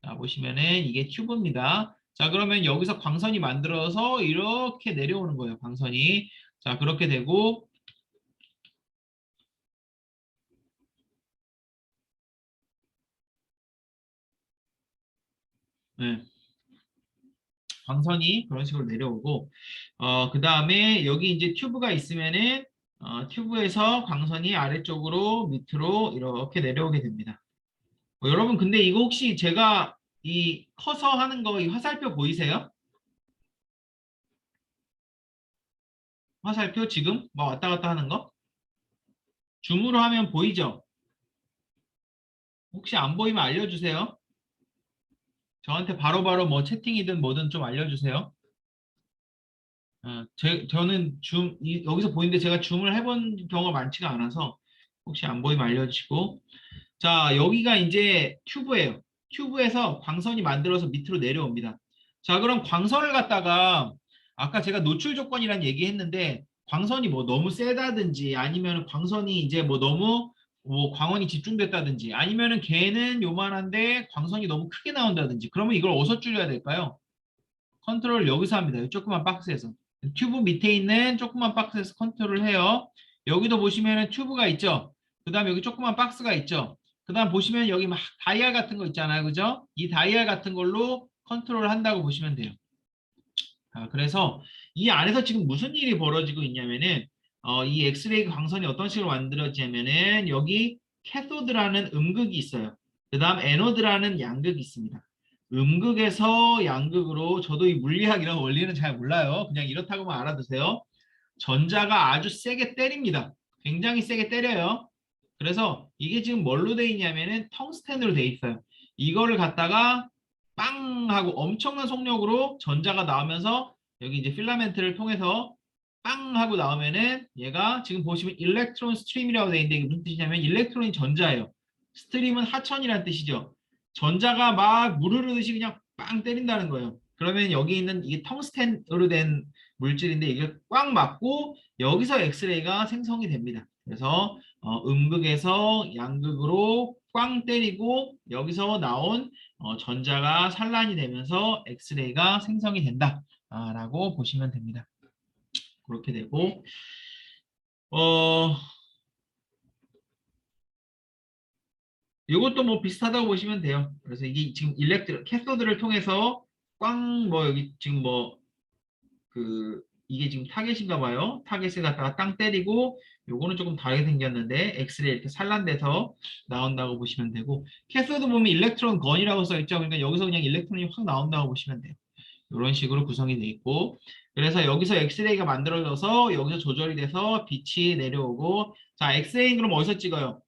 자, 보시면은 이게 튜브입니다. 자, 그러면 여기서 광선이 만들어서 이렇게 내려오는 거예요, 광선이. 자, 그렇게 되고 네, 광선이 그런 식으로 내려오고 그 다음에 여기 이제 튜브가 있으면은 튜브에서 광선이 아래쪽으로 밑으로 이렇게 내려오게 됩니다. 여러분 근데 이거 혹시 제가 이 커서 하는 거 이 화살표 보이세요? 화살표 지금 막 왔다 갔다 하는 거? 줌으로 하면 보이죠? 혹시 안 보이면 알려주세요. 저한테 바로바로 뭐 채팅이든 뭐든 좀 알려주세요. 저는 여기서 보이는데 제가 줌을 해본 경우가 많지가 않아서 혹시 안 보이면 알려주시고 자, 여기가 이제 튜브예요. 튜브에서 광선이 만들어서 밑으로 내려옵니다. 자, 그럼 광선을 갖다가 아까 제가 노출 조건이란 얘기했는데 광선이 뭐 너무 세다든지 아니면 광선이 이제 뭐 너무 뭐 광원이 집중됐다든지 아니면은 걔는 요만한데 광선이 너무 크게 나온다든지 그러면 이걸 어디서 줄여야 될까요? 컨트롤 여기서 합니다. 이 조그만 박스에서. 튜브 밑에 있는 조그만 박스에서 컨트롤을 해요. 여기도 보시면은 튜브가 있죠. 그 다음에 여기 조그만 박스가 있죠. 그 다음 보시면 여기 막 다이얼 같은 거 있잖아요. 그죠? 이 다이얼 같은 걸로 컨트롤 한다고 보시면 돼요. 그래서 이 안에서 지금 무슨 일이 벌어지고 있냐면은 이 엑스레이 광선이 어떤 식으로 만들어지냐면은 여기 캐소드라는 음극이 있어요. 그 다음 애노드라는 양극이 있습니다. 음극에서 양극으로 저도 이 물리학 이런 원리는 잘 몰라요. 그냥 이렇다고만 알아두세요. 전자가 아주 세게 때립니다. 굉장히 세게 때려요. 그래서 이게 지금 뭘로 돼 있냐면은 텅스텐으로 돼 있어요. 이거를 갖다가 빵 하고 엄청난 속력으로 전자가 나오면서 여기 이제 필라멘트를 통해서 빵 하고 나오면은 얘가 지금 보시면 일렉트론 스트림이라고 돼 있는데 이게 무슨 뜻이냐면 일렉트론이 전자예요. 스트림은 하천이라는 뜻이죠. 전자가 막 물 흐르듯이 그냥 빵 때린다는 거예요. 그러면 여기 있는 이게 텅스텐으로 된 물질인데 이게 꽉 맞고 여기서 엑스레이가 생성이 됩니다. 그래서 음극에서 양극으로 꽝 때리고 여기서 나온 전자가 산란이 되면서 엑스레이가 생성이 된다 라고 보시면 됩니다. 그렇게 되고 어 이것도 뭐 비슷하다고 보시면 돼요. 그래서 이게 지금 캐소드를 통해서 꽝 뭐 여기 지금 뭐 이게 지금 타겟인가 봐요. 타겟을 갖다가 땅 때리고 요거는 조금 다르게 생겼는데 엑스레이 이렇게 산란돼서 나온다고 보시면 되고 캐서드 보면 일렉트론 건이라고 써 있죠. 그러니까 여기서 그냥 일렉트론이 확 나온다고 보시면 돼요. 이런 식으로 구성이 돼 있고 그래서 여기서 엑스레이가 만들어져서 여기서 조절이 돼서 빛이 내려오고 자 엑스레이는 그럼 어디서 찍어요?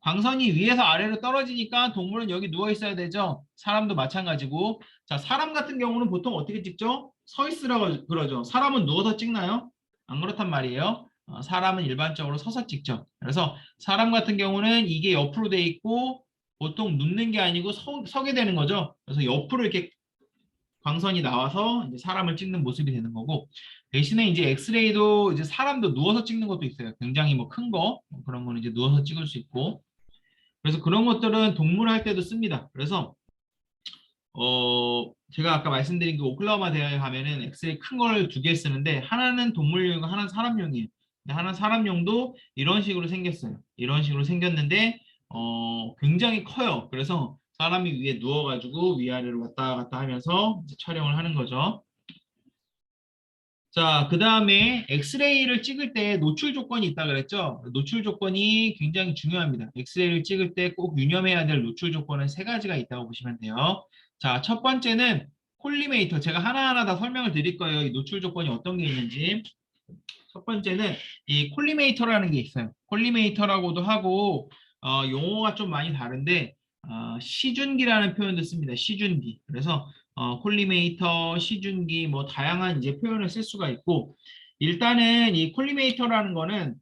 광선이 위에서 아래로 떨어지니까 동물은 여기 누워 있어야 되죠. 사람도 마찬가지고 자 사람 같은 경우는 보통 어떻게 찍죠? 서 있으라고 그러죠. 사람은 누워서 찍나요? 안 그렇단 말이에요. 사람은 일반적으로 서서 찍죠. 그래서 사람 같은 경우는 이게 옆으로 돼 있고 보통 눕는 게 아니고 서게 되는 거죠. 그래서 옆으로 이렇게 광선이 나와서 이제 사람을 찍는 모습이 되는 거고 대신에 이제 엑스레이도 이제 사람도 누워서 찍는 것도 있어요. 굉장히 뭐 큰 거, 그런 거는 이제 누워서 찍을 수 있고 그래서 그런 것들은 동물 할 때도 씁니다. 그래서 제가 아까 말씀드린 그 오클라호마 대학에 가면은 엑스레이 큰 걸 두 개 쓰는데 하나는 동물용이고 하나는 사람용이에요. 근데 하나는 사람용도 이런 식으로 생겼어요. 이런 식으로 생겼는데 굉장히 커요. 그래서 사람이 위에 누워가지고 위아래로 왔다 갔다 하면서 이제 촬영을 하는 거죠. 자, 그 다음에 엑스레이를 찍을 때 노출 조건이 있다 그랬죠? 노출 조건이 굉장히 중요합니다. 엑스레이를 찍을 때 꼭 유념해야 될 노출 조건은 세 가지가 있다고 보시면 돼요. 자, 첫 번째는 콜리메이터. 제가 하나하나 다 설명을 드릴 거예요. 이 노출 조건이 어떤 게 있는지. 첫 번째는 이 콜리메이터라는 게 있어요. 콜리메이터라고도 하고 용어가 좀 많이 다른데 시준기라는 표현도 씁니다. 시준기. 그래서 콜리메이터, 시준기 뭐 다양한 이제 표현을 쓸 수가 있고 일단은 이 콜리메이터라는 거는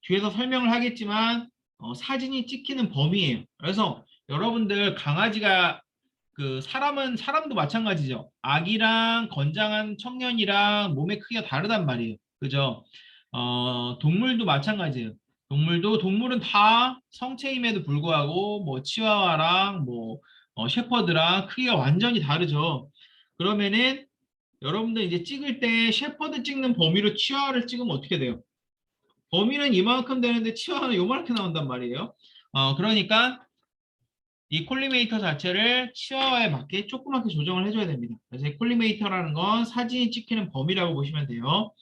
뒤에서 설명을 하겠지만 사진이 찍히는 범위예요. 그래서 여러분들 강아지가 그 사람도 마찬가지죠. 아기랑 건장한 청년이랑 몸의 크기가 다르단 말이에요. 그죠? 동물도 마찬가지예요. 동물은 다 성체임에도 불구하고 뭐 치와와랑 뭐 셰퍼드랑 크기가 완전히 다르죠. 그러면은 여러분들 이제 찍을 때 셰퍼드 찍는 범위로 치와와를 찍으면 어떻게 돼요? 범위는 이만큼 되는데 치와와는 요만하게 나온단 말이에요. 그러니까 이 콜리메이터 자체를 치아와에 맞게 조그맣게 조정을 해줘야 됩니다. 그래서 이 콜리메이터라는 건 사진이 찍히는 범위라고 보시면 돼요.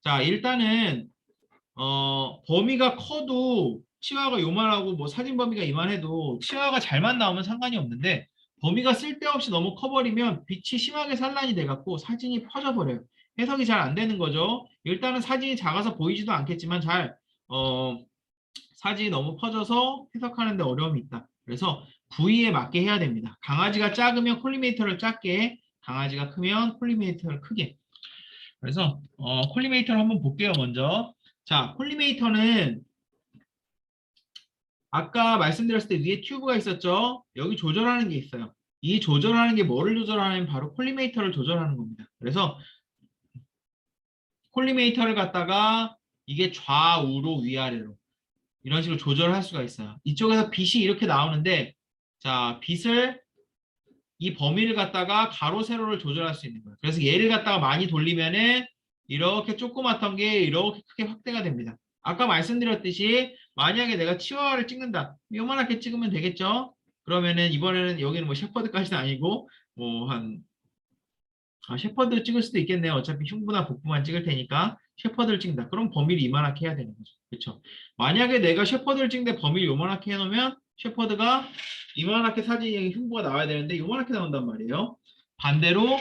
자, 일단은 범위가 커도 치아가 요만하고 뭐 사진 범위가 이만해도 치아가 잘만 나오면 상관이 없는데 범위가 쓸데없이 너무 커버리면 빛이 심하게 산란이 돼갖고 사진이 퍼져버려요. 해석이 잘 안 되는 거죠. 일단은 사진이 작아서 보이지도 않겠지만 사진이 너무 퍼져서 해석하는데 어려움이 있다. 그래서 부위에 맞게 해야 됩니다. 강아지가 작으면 콜리메이터를 작게, 강아지가 크면 콜리메이터를 크게. 그래서 콜리메이터를 한번 볼게요, 먼저. 자, 콜리메이터는 아까 말씀드렸을 때 위에 튜브가 있었죠? 여기 조절하는 게 있어요. 이 조절하는 게 뭐를 조절하냐면 바로 콜리메이터를 조절하는 겁니다. 그래서 콜리메이터를 갖다가 이게 좌우로 위아래로 이런 식으로 조절할 수가 있어요. 이쪽에서 빛이 이렇게 나오는데 자, 빛을 이 범위를 갖다가 가로 세로를 조절할 수 있는 거예요. 그래서 얘를 갖다가 많이 돌리면은 이렇게 조그맣던 게 이렇게 크게 확대가 됩니다. 아까 말씀드렸듯이 만약에 내가 치와와를 찍는다. 요만하게 찍으면 되겠죠? 그러면은 이번에는 여기는 뭐 셰퍼드까지는 아니고 뭐한 셰퍼드 찍을 수도 있겠네요. 어차피 흉부나 복부만 찍을 테니까 셰퍼드를 찍는다. 그럼 범위를 이만하게 해야 되는 거죠. 그렇죠? 만약에 내가 셰퍼드를 찍는데 범위를 요만하게 해놓으면 셰퍼드가 이만하게 사진이 흉부가 나와야 되는데 요만하게 나온단 말이에요. 반대로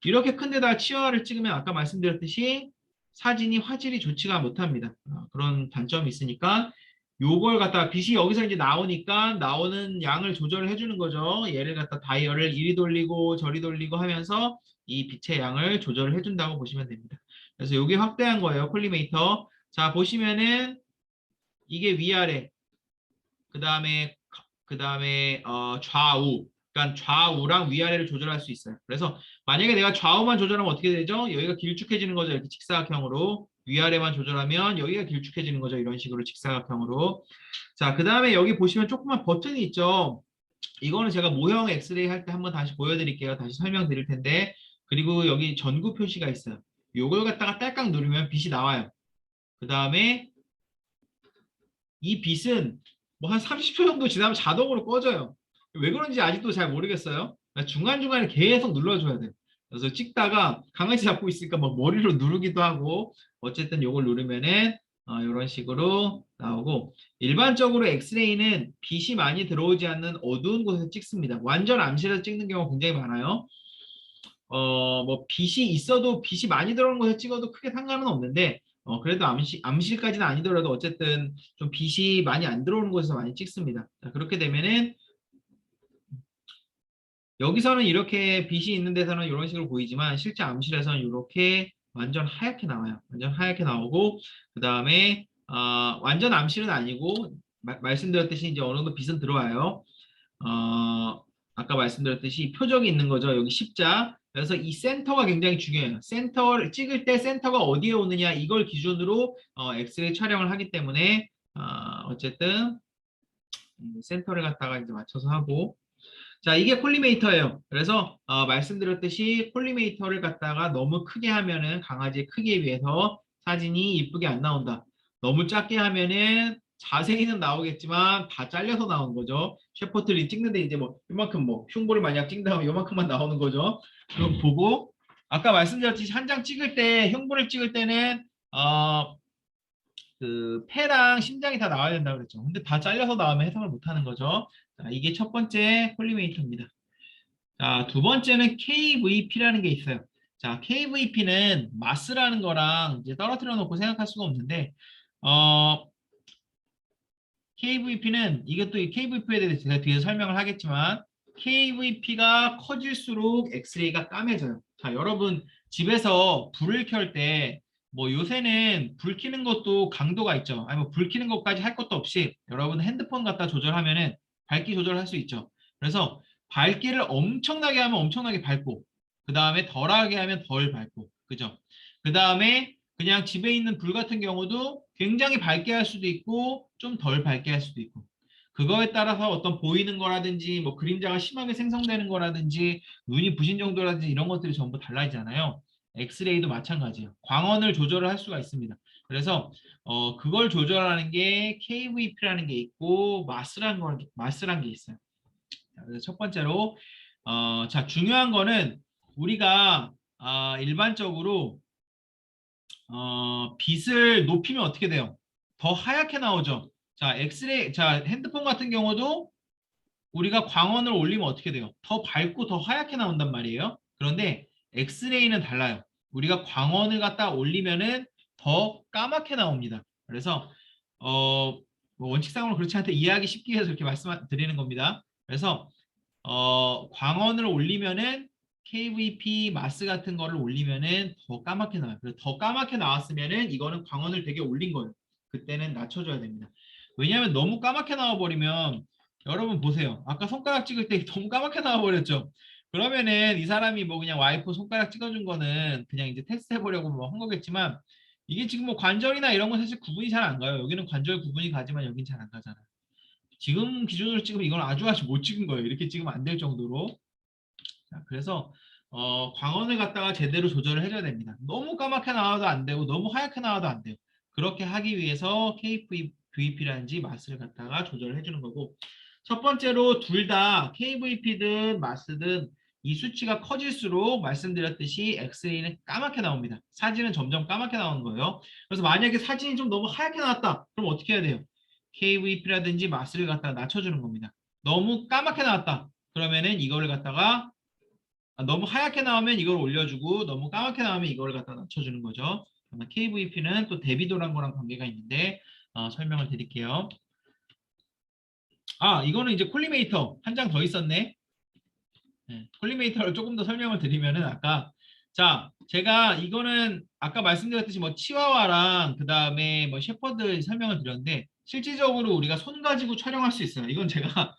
이렇게 큰 데다가 치아를 찍으면 아까 말씀드렸듯이 사진이 화질이 좋지가 못합니다. 그런 단점이 있으니까 요걸 갖다가 빛이 여기서 이제 나오니까 나오는 양을 조절을 해주는 거죠. 얘를 갖다 다이얼을 이리 돌리고 저리 돌리고 하면서 이 빛의 양을 조절을 해준다고 보시면 됩니다. 그래서 이게 확대한 거예요. 콜리메이터. 자, 보시면은 이게 위아래, 그 다음에 좌우. 그러니까 좌우랑 위아래를 조절할 수 있어요. 그래서 만약에 내가 좌우만 조절하면 어떻게 되죠? 여기가 길쭉해지는 거죠. 이렇게 직사각형으로. 위아래만 조절하면 여기가 길쭉해지는 거죠. 이런 식으로 직사각형으로. 자, 그 다음에 여기 보시면 조그만 버튼이 있죠. 이거는 제가 모형 엑스레이 할 때 한번 다시 보여드릴게요. 다시 설명드릴 텐데. 그리고 여기 전구 표시가 있어요. 요걸 갖다가 딸깍 누르면 빛이 나와요. 그 다음에 이 빛은 뭐 한 30초 정도 지나면 자동으로 꺼져요. 왜 그런지 아직도 잘 모르겠어요. 중간중간에 계속 눌러줘야 돼요. 그래서 찍다가 강아지 잡고 있으니까 막 머리로 누르기도 하고 어쨌든 요걸 누르면은 이런 식으로 나오고 일반적으로 엑스레이는 빛이 많이 들어오지 않는 어두운 곳에서 찍습니다. 완전 암실에서 찍는 경우가 굉장히 많아요. 뭐 빛이 있어도 빛이 많이 들어오는 곳에 찍어도 크게 상관은 없는데 그래도 암실까지는 아니더라도 어쨌든 좀 빛이 많이 안 들어오는 곳에서 많이 찍습니다. 자, 그렇게 되면은 여기서는 이렇게 빛이 있는 데서는 이런 식으로 보이지만 실제 암실에서는 이렇게 완전 하얗게 나와요. 완전 하얗게 나오고 그 다음에 완전 암실은 아니고 말씀드렸듯이 이제 어느 정도 빛은 들어와요. 아까 말씀드렸듯이 표적이 있는 거죠. 여기 십자. 그래서 이 센터가 굉장히 중요해요. 센터를 찍을 때 센터가 어디에 오느냐 이걸 기준으로 엑스레이 촬영을 하기 때문에 어쨌든 센터를 갖다가 이제 맞춰서 하고 자 이게 콜리메이터예요. 그래서 말씀드렸듯이 콜리메이터를 갖다가 너무 크게 하면은 강아지의 크기에 비해서 사진이 이쁘게 안 나온다. 너무 작게 하면은 자세히는 나오겠지만 다 잘려서 나오는 거죠. 셰퍼드리 찍는데 이제 뭐 이만큼 뭐 흉부를 만약 찍는다면 이만큼만 나오는 거죠. 그럼 보고 아까 말씀드렸듯이 한 장 찍을 때 흉부를 찍을 때는 그 폐랑 심장이 다 나와야 된다고 그랬죠. 근데 다 잘려서 나오면 해석을 못 하는 거죠. 자, 이게 첫 번째 콜리메이터입니다. 자, 두 번째는 KVP라는 게 있어요. 자, KVP는 마스라는 거랑 이제 떨어뜨려 놓고 생각할 수가 없는데, KVP는 이것도 이 KVP에 대해서 제가 뒤에서 설명을 하겠지만, KVP가 커질수록 엑스레이가 까매져요. 자, 여러분 집에서 불을 켤 때, 뭐 요새는 불 켜는 것도 강도가 있죠. 아니 뭐 불 켜는 것까지 할 것도 없이 여러분 핸드폰 갖다 조절하면은 밝기 조절할 수 있죠. 그래서 밝기를 엄청나게 하면 엄청나게 밝고, 그 다음에 덜하게 하면 덜 밝고, 그죠? 그 다음에 그냥 집에 있는 불 같은 경우도 굉장히 밝게 할 수도 있고 좀 덜 밝게 할 수도 있고, 그거에 따라서 어떤 보이는 거라든지 뭐 그림자가 심하게 생성되는 거라든지 눈이 부신 정도라든지 이런 것들이 전부 달라지잖아요. 엑스레이도 마찬가지예요. 광원을 조절을 할 수가 있습니다. 그래서 그걸 조절하는 게 KVP라는 게 있고 마스란 게 있어요. 자, 그래서 첫 번째로 자, 중요한 거는 우리가 일반적으로 빛을 높이면 어떻게 돼요? 더 하얗게 나오죠. 자, 엑스레이, 자, 핸드폰 같은 경우도 우리가 광원을 올리면 어떻게 돼요? 더 밝고 더 하얗게 나온단 말이에요. 그런데 엑스레이는 달라요. 우리가 광원을 갖다 올리면은 더 까맣게 나옵니다. 그래서 뭐 원칙상으로 그렇지 않대 이해하기 쉽게 해서 이렇게 말씀드리는 겁니다. 그래서 광원을 올리면은 KVP 마스 같은 거를 올리면은 더 까맣게 나와요. 그래서 더 까맣게 나왔으면은 이거는 광원을 되게 올린 거예요. 그때는 낮춰줘야 됩니다. 왜냐하면 너무 까맣게 나와버리면 여러분 보세요. 아까 손가락 찍을 때 너무 까맣게 나와버렸죠. 그러면은 이 사람이 뭐 그냥 와이프 손가락 찍어준 거는 그냥 이제 테스트 해보려고 뭐 한 거겠지만 이게 지금 뭐 관절이나 이런 건 사실 구분이 잘 안 가요. 여기는 관절 구분이 가지만 여긴 잘 안 가잖아요. 지금 기준으로 찍으면 이건 아주 못 찍은 거예요. 이렇게 찍으면 안 될 정도로. 자, 그래서 광원을 갖다가 제대로 조절을 해줘야 됩니다. 너무 까맣게 나와도 안 되고 너무 하얗게 나와도 안 돼요. 그렇게 하기 위해서 KVP라든지 마스를 갖다가 조절을 해주는 거고, 첫 번째로 둘 다 KVP든 마스든 이 수치가 커질수록 말씀드렸듯이 엑스레이는 까맣게 나옵니다. 사진은 점점 까맣게 나오는 거예요. 그래서 만약에 사진이 좀 너무 하얗게 나왔다. 그럼 어떻게 해야 돼요? KVP라든지 마스를 갖다가 낮춰주는 겁니다. 너무 까맣게 나왔다. 그러면은 이거를 갖다가 너무 하얗게 나오면 이걸 올려주고 너무 까맣게 나오면 이걸 갖다 낮춰주는 거죠. KVP는 또 대비도란 거랑 관계가 있는데 설명을 드릴게요. 이거는 이제 콜리메이터 한 장 더 있었네. 네, 콜리메이터를 조금 더 설명을 드리면은 아까 자 제가 이거는 아까 말씀드렸듯이 뭐 치와와랑 그 다음에 뭐 셰퍼드 설명을 드렸는데 실질적으로 우리가 손 가지고 촬영할 수 있어요. 이건 제가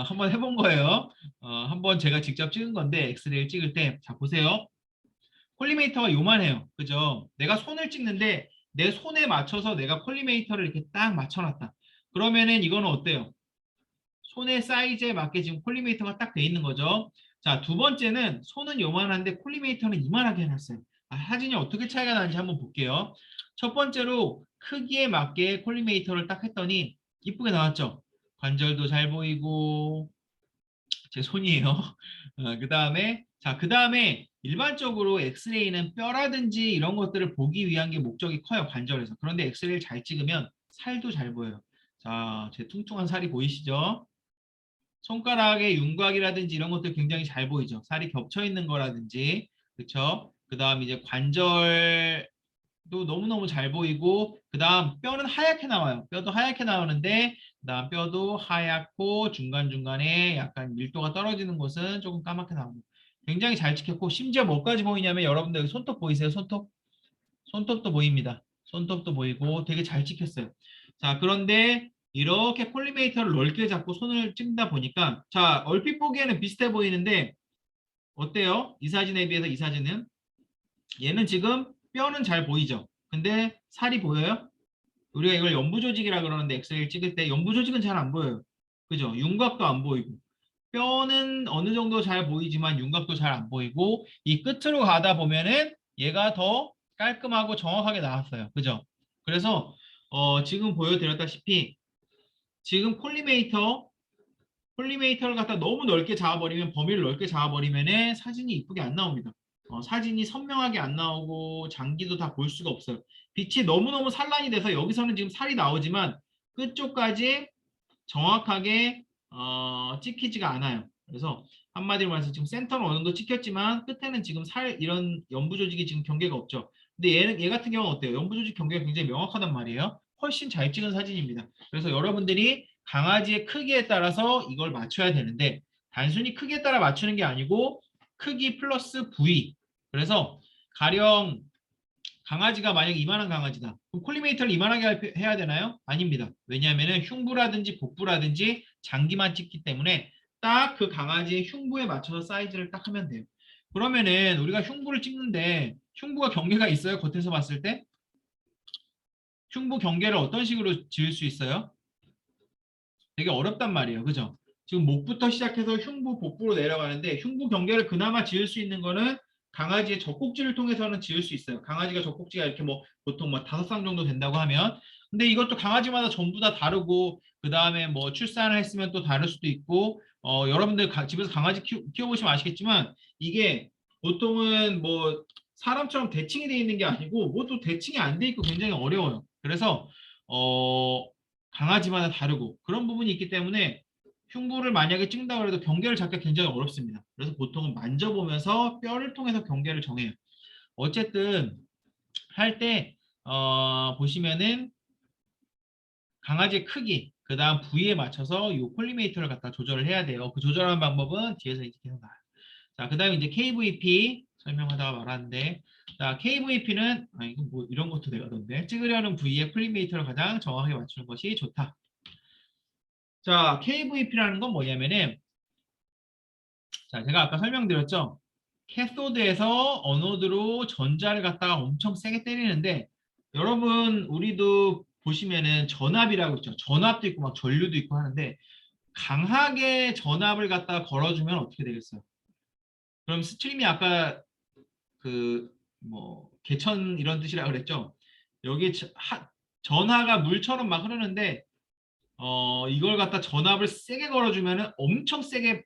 한번 해본 거예요. 한번 제가 직접 찍은 건데 엑스레이를 찍을 때 자 보세요. 콜리메이터가 요만해요. 그죠? 내가 손을 찍는데 내 손에 맞춰서 내가 콜리메이터를 이렇게 딱 맞춰놨다. 그러면은 이거는 어때요? 손의 사이즈에 맞게 지금 콜리메이터가 딱 돼 있는 거죠. 자, 두 번째는 손은 요만한데 콜리메이터는 이만하게 해놨어요. 사진이 어떻게 차이가 나는지 한번 볼게요. 첫 번째로 크기에 맞게 콜리메이터를 딱 했더니 이쁘게 나왔죠. 관절도 잘 보이고 제 손이에요. 그 다음에 일반적으로 엑스레이는 뼈라든지 이런 것들을 보기 위한 게 목적이 커요, 관절에서. 그런데 엑스레이를 잘 찍으면 살도 잘 보여요. 자, 제 퉁퉁한 살이 보이시죠? 손가락의 윤곽이라든지 이런 것들 굉장히 잘 보이죠. 살이 겹쳐 있는 거라든지, 그렇죠? 그 다음 이제 관절도 너무너무 잘 보이고, 그 다음 뼈는 하얗게 나와요. 뼈도 하얗게 나오는데, 그 다음 뼈도 하얗고 중간중간에 약간 밀도가 떨어지는 곳은 조금 까맣게 나옵니다. 굉장히 잘 찍혔고, 심지어 뭐까지 보이냐면 여러분들 손톱 보이세요? 손톱? 손톱도 보입니다. 손톱도 보이고 되게 잘 찍혔어요. 자, 그런데 이렇게 콜리메이터를 넓게 잡고 손을 찍다 보니까 자, 얼핏 보기에는 비슷해 보이는데 어때요? 이 사진에 비해서 이 사진은 얘는 지금 뼈는 잘 보이죠? 근데 살이 보여요? 우리가 이걸 연부 조직이라 그러는데 엑스레이를 찍을 때 연부 조직은 잘 안 보여요. 그죠? 윤곽도 안 보이고 뼈는 어느 정도 잘 보이지만 윤곽도 잘 안 보이고 이 끝으로 가다 보면은 얘가 더 깔끔하고 정확하게 나왔어요. 그죠? 그래서 지금 보여드렸다시피 지금 콜리메이터를 갖다 너무 넓게 잡아버리면 범위를 넓게 잡아버리면은 사진이 이쁘게 안 나옵니다. 사진이 선명하게 안 나오고 장기도 다 볼 수가 없어요. 빛이 너무너무 산란이 돼서 여기서는 지금 살이 나오지만 끝쪽까지 정확하게 찍히지가 않아요. 그래서 한마디로 말해서 지금 센터는 어느 정도 찍혔지만 끝에는 지금 이런 연부 조직이 지금 경계가 없죠. 근데 얘 같은 경우는 어때요? 연부 조직 경계가 굉장히 명확하단 말이에요. 훨씬 잘 찍은 사진입니다. 그래서 여러분들이 강아지의 크기에 따라서 이걸 맞춰야 되는데 단순히 크기에 따라 맞추는 게 아니고 크기 플러스 부위. 그래서 가령 강아지가 만약에 이만한 강아지다. 그럼 콜리메이터를 이만하게 해야 되나요? 아닙니다. 왜냐하면 흉부라든지 복부라든지 장기만 찍기 때문에 딱 그 강아지의 흉부에 맞춰서 사이즈를 딱 하면 돼요. 그러면은 우리가 흉부를 찍는데 흉부가 경계가 있어요? 겉에서 봤을 때? 흉부 경계를 어떤 식으로 지을 수 있어요? 되게 어렵단 말이에요. 그죠? 지금 목부터 시작해서 흉부, 복부로 내려가는데 흉부 경계를 그나마 지을 수 있는 거는 강아지의 젖꼭지를 통해서는 지을 수 있어요. 강아지가 젖꼭지가 이렇게 뭐 보통 뭐 5쌍 정도 된다고 하면 근데 이것도 강아지마다 전부 다 다르고 그 다음에 뭐 출산을 했으면 또 다를 수도 있고 여러분들 집에서 강아지 키워보시면 아시겠지만 이게 보통은 뭐 사람처럼 대칭이 돼 있는 게 아니고 뭐 또 대칭이 안 돼 있고 굉장히 어려워요. 그래서 강아지마다 다르고 그런 부분이 있기 때문에 흉부를 만약에 찍는다고 해도 경계를 잡기가 굉장히 어렵습니다. 그래서 보통은 만져보면서 뼈를 통해서 경계를 정해요. 어쨌든 할 때 보시면은 강아지의 크기, 그 다음 부위에 맞춰서 이 콜리메이터를 갖다 조절을 해야 돼요. 그 조절하는 방법은 뒤에서 이제 계속 나와요. 자, 그 다음에 이제 KVP 설명하다가 말았는데, 자, KVP는 이거 뭐 이런 것도 되거든요. 찍으려는 부위에 콜리메이터를 가장 정확하게 맞추는 것이 좋다. 자, KVP라는 건 뭐냐면은, 자, 제가 아까 설명드렸죠. 캐소드에서 어노드로 전자를 갖다가 엄청 세게 때리는데, 여러분, 우리도 보시면은 전압이라고 있죠. 전압도 있고 막 전류도 있고 하는데, 강하게 전압을 갖다가 걸어주면 어떻게 되겠어요? 그럼 스트림이 아까 그, 뭐, 개천 이런 뜻이라 그랬죠? 여기 전하가 물처럼 막 흐르는데, 이걸 갖다 전압을 세게 걸어주면은 엄청 세게